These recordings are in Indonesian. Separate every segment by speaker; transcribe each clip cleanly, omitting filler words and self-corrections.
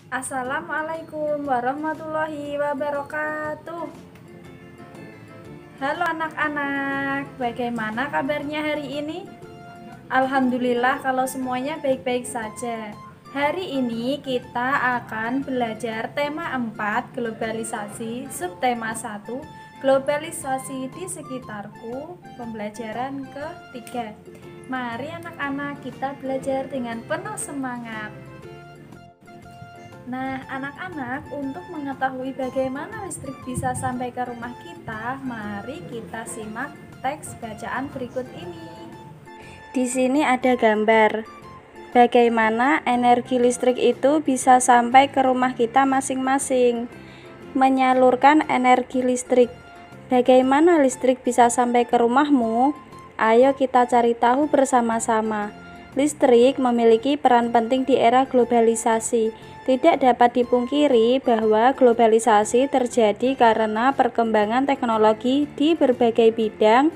Speaker 1: Assalamualaikum warahmatullahi wabarakatuh. Halo anak-anak, bagaimana kabarnya hari ini? Alhamdulillah kalau semuanya baik-baik saja. Hari ini kita akan belajar tema 4, globalisasi, subtema 1, globalisasi di sekitarku, pembelajaran ketiga. Mari anak-anak kita belajar dengan penuh semangat. Nah, anak-anak, untuk mengetahui bagaimana listrik bisa sampai ke rumah kita, mari kita simak teks bacaan berikut ini.
Speaker 2: Di sini ada gambar bagaimana energi listrik itu bisa sampai ke rumah kita masing-masing. Menyalurkan energi listrik. Bagaimana listrik bisa sampai ke rumahmu? Ayo kita cari tahu bersama-sama. Listrik memiliki peran penting di era globalisasi. Tidak dapat dipungkiri bahwa globalisasi terjadi karena perkembangan teknologi di berbagai bidang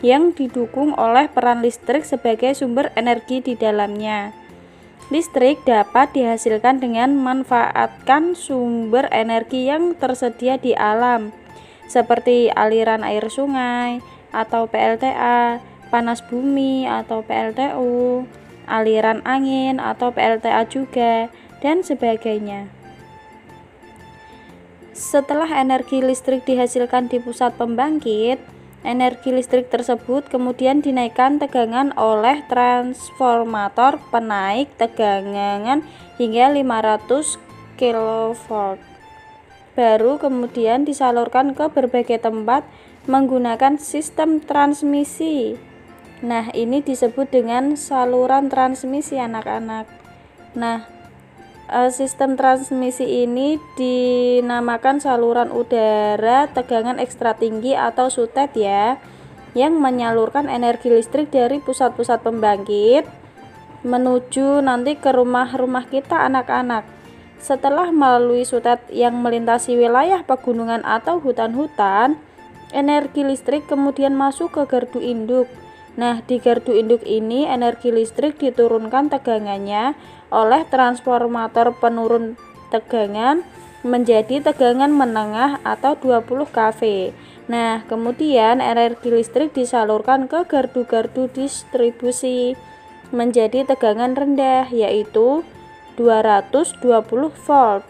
Speaker 2: yang didukung oleh peran listrik sebagai sumber energi di dalamnya. Listrik dapat dihasilkan dengan memanfaatkan sumber energi yang tersedia di alam, seperti aliran air sungai atau PLTA, panas bumi atau PLTU, aliran angin atau PLTA juga, dan sebagainya. Setelah energi listrik dihasilkan di pusat pembangkit, energi listrik tersebut kemudian dinaikkan tegangan oleh transformator penaik tegangan hingga 500 kV. Baru kemudian disalurkan ke berbagai tempat menggunakan sistem transmisi. Nah, ini disebut dengan saluran transmisi anak-anak. Nah, sistem transmisi ini dinamakan saluran udara tegangan ekstra tinggi atau SUTET ya, yang menyalurkan energi listrik dari pusat-pusat pembangkit menuju nanti ke rumah-rumah kita anak-anak. Setelah melalui SUTET yang melintasi wilayah pegunungan atau hutan-hutan, energi listrik kemudian masuk ke gardu induk. Nah, di gardu induk ini energi listrik diturunkan tegangannya oleh transformator penurun tegangan menjadi tegangan menengah atau 20 kV. Nah, kemudian energi listrik disalurkan ke gardu-gardu distribusi menjadi tegangan rendah, yaitu 220 volt.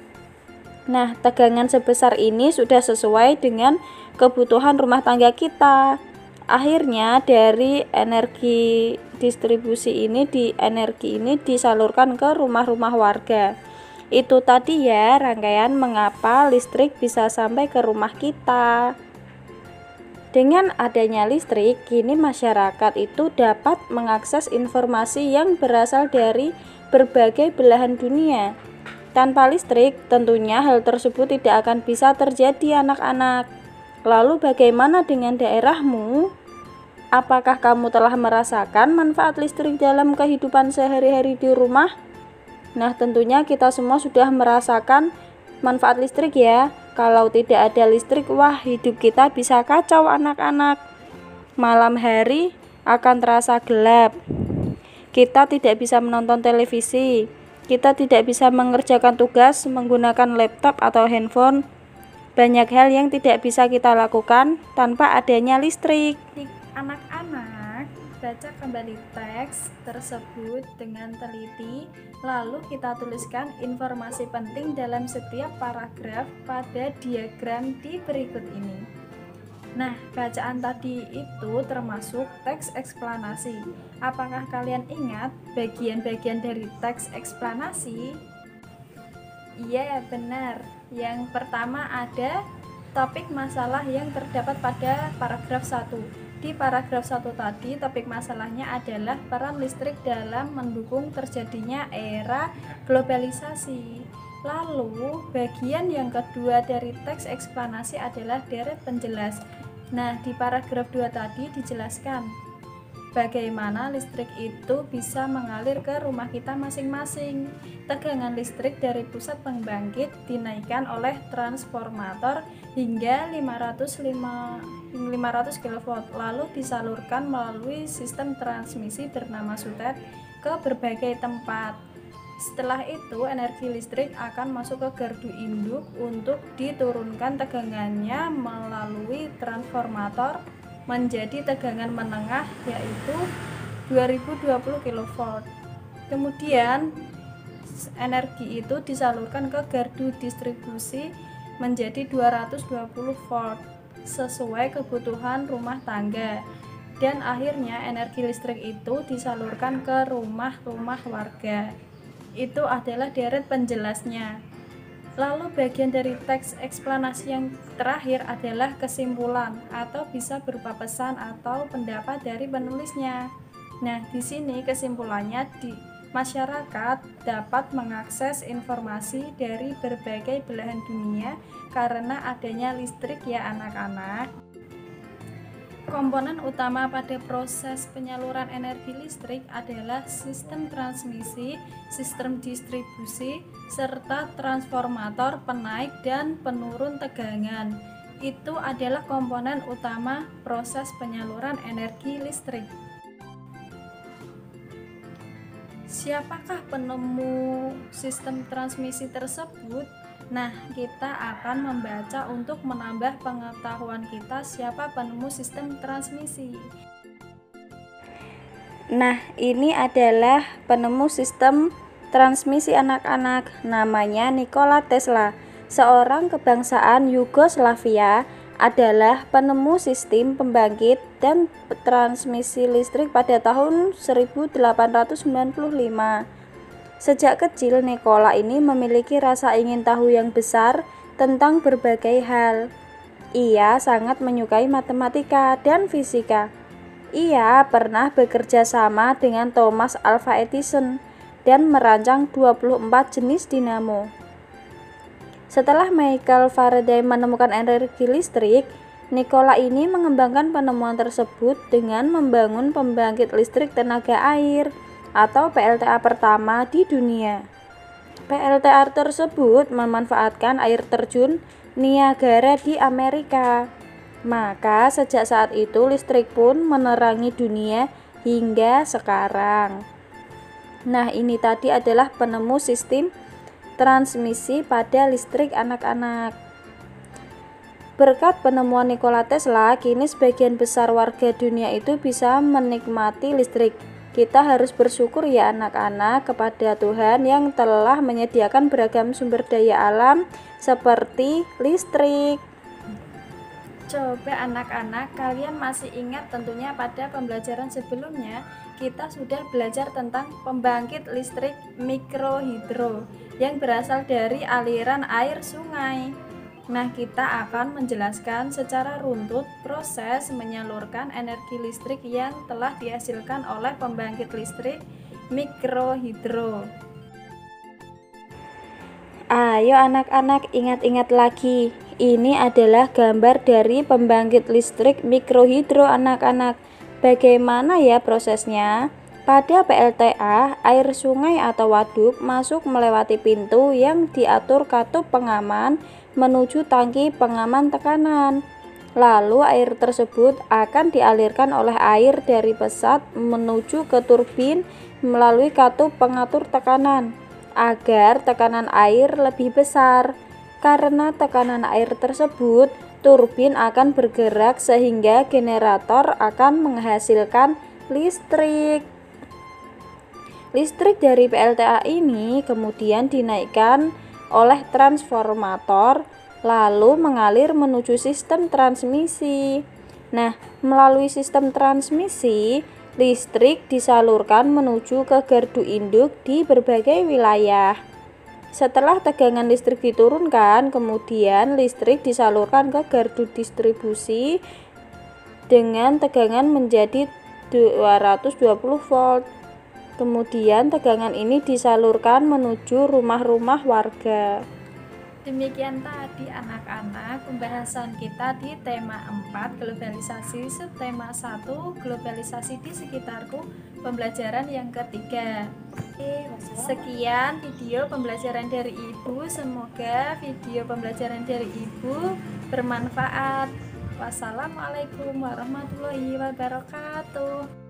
Speaker 2: Nah, tegangan sebesar ini sudah sesuai dengan kebutuhan rumah tangga kita. Akhirnya dari energi distribusi ini energi ini disalurkan ke rumah-rumah warga. Itu tadi ya rangkaian mengapa listrik bisa sampai ke rumah kita. Dengan adanya listrik, kini masyarakat itu dapat mengakses informasi yang berasal dari berbagai belahan dunia. Tanpa listrik, tentunya hal tersebut tidak akan bisa terjadi anak-anak. Lalu bagaimana dengan daerahmu? Apakah kamu telah merasakan manfaat listrik dalam kehidupan sehari-hari di rumah? Nah, tentunya kita semua sudah merasakan manfaat listrik ya. Kalau tidak ada listrik, wah hidup kita bisa kacau anak-anak. Malam hari akan terasa gelap. Kita tidak bisa menonton televisi. Kita tidak bisa mengerjakan tugas menggunakan laptop atau handphone. Banyak hal yang tidak bisa kita lakukan tanpa adanya listrik.
Speaker 1: Anak-anak, baca kembali teks tersebut dengan teliti, lalu kita tuliskan informasi penting dalam setiap paragraf pada diagram di berikut ini. Nah, bacaan tadi itu termasuk teks eksplanasi. Apakah kalian ingat bagian-bagian dari teks eksplanasi? Iya, benar. Yang pertama ada topik masalah yang terdapat pada paragraf 1. Di paragraf 1 tadi, topik masalahnya adalah peran listrik dalam mendukung terjadinya era globalisasi. Lalu, bagian yang kedua dari teks eksplanasi adalah deret penjelas. Nah, di paragraf 2 tadi dijelaskan bagaimana listrik itu bisa mengalir ke rumah kita masing-masing. Tegangan listrik dari pusat pembangkit dinaikkan oleh transformator hingga 500 kV, lalu disalurkan melalui sistem transmisi bernama SUTET ke berbagai tempat. Setelah itu energi listrik akan masuk ke gardu induk untuk diturunkan tegangannya melalui transformator menjadi tegangan menengah yaitu 2020 kV. Kemudian energi itu disalurkan ke gardu distribusi menjadi 220 volt sesuai kebutuhan rumah tangga. Dan akhirnya energi listrik itu disalurkan ke rumah-rumah warga. Itu adalah deret penjelasnya. Lalu bagian dari teks eksplanasi yang terakhir adalah kesimpulan atau bisa berupa pesan atau pendapat dari penulisnya. Nah, di sini kesimpulannya masyarakat dapat mengakses informasi dari berbagai belahan dunia karena adanya listrik ya anak-anak. Komponen utama pada proses penyaluran energi listrik adalah sistem transmisi, sistem distribusi, serta transformator penaik dan penurun tegangan. Itu adalah komponen utama proses penyaluran energi listrik. Siapakah penemu sistem transmisi tersebut? Nah, kita akan membaca untuk menambah pengetahuan kita siapa penemu sistem transmisi.
Speaker 2: Nah, ini adalah penemu sistem transmisi anak-anak, namanya Nikola Tesla, seorang kebangsaan Yugoslavia, adalah penemu sistem pembangkit dan transmisi listrik pada tahun 1895. Sejak kecil, Nikola ini memiliki rasa ingin tahu yang besar tentang berbagai hal. Ia sangat menyukai matematika dan fisika. Ia pernah bekerja sama dengan Thomas Alva Edison dan merancang 24 jenis dinamo. Setelah Michael Faraday menemukan energi listrik, Nikola ini mengembangkan penemuan tersebut dengan membangun pembangkit listrik tenaga air atau PLTA pertama di dunia. PLTA tersebut memanfaatkan air terjun Niagara di Amerika. Maka sejak saat itu listrik pun menerangi dunia hingga sekarang. Nah, ini tadi adalah penemu sistem transmisi pada listrik anak-anak. Berkat penemuan Nikola Tesla, kini sebagian besar warga dunia itu bisa menikmati listrik. Kita harus bersyukur ya anak-anak kepada Tuhan yang telah menyediakan beragam sumber daya alam seperti listrik.
Speaker 1: Coba anak-anak, kalian masih ingat tentunya pada pembelajaran sebelumnya kita sudah belajar tentang pembangkit listrik mikrohidro yang berasal dari aliran air sungai. Nah, kita akan menjelaskan secara runtut proses menyalurkan energi listrik yang telah dihasilkan oleh pembangkit listrik mikrohidro.
Speaker 2: Ayo anak-anak, ingat-ingat lagi. Ini adalah gambar dari pembangkit listrik mikrohidro anak-anak. Bagaimana ya prosesnya? Pada PLTA, air sungai atau waduk masuk melewati pintu yang diatur katup pengaman menuju tangki pengaman tekanan. Lalu air tersebut akan dialirkan oleh air dari pesat menuju ke turbin melalui katup pengatur tekanan agar tekanan air lebih besar. Karena tekanan air tersebut, turbin akan bergerak sehingga generator akan menghasilkan listrik. Listrik dari PLTA ini kemudian dinaikkan oleh transformator lalu mengalir menuju sistem transmisi. Nah, melalui sistem transmisi, listrik disalurkan menuju ke gardu induk di berbagai wilayah. Setelah tegangan listrik diturunkan, kemudian listrik disalurkan ke gardu distribusi dengan tegangan menjadi 220 volt. Kemudian tegangan ini disalurkan menuju rumah-rumah warga.
Speaker 1: Demikian tadi anak-anak pembahasan kita di tema 4 globalisasi, subtema 1 globalisasi di sekitarku, pembelajaran yang ketiga. Sekian video pembelajaran dari Ibu, semoga video pembelajaran dari Ibu bermanfaat. Wassalamualaikum warahmatullahi wabarakatuh.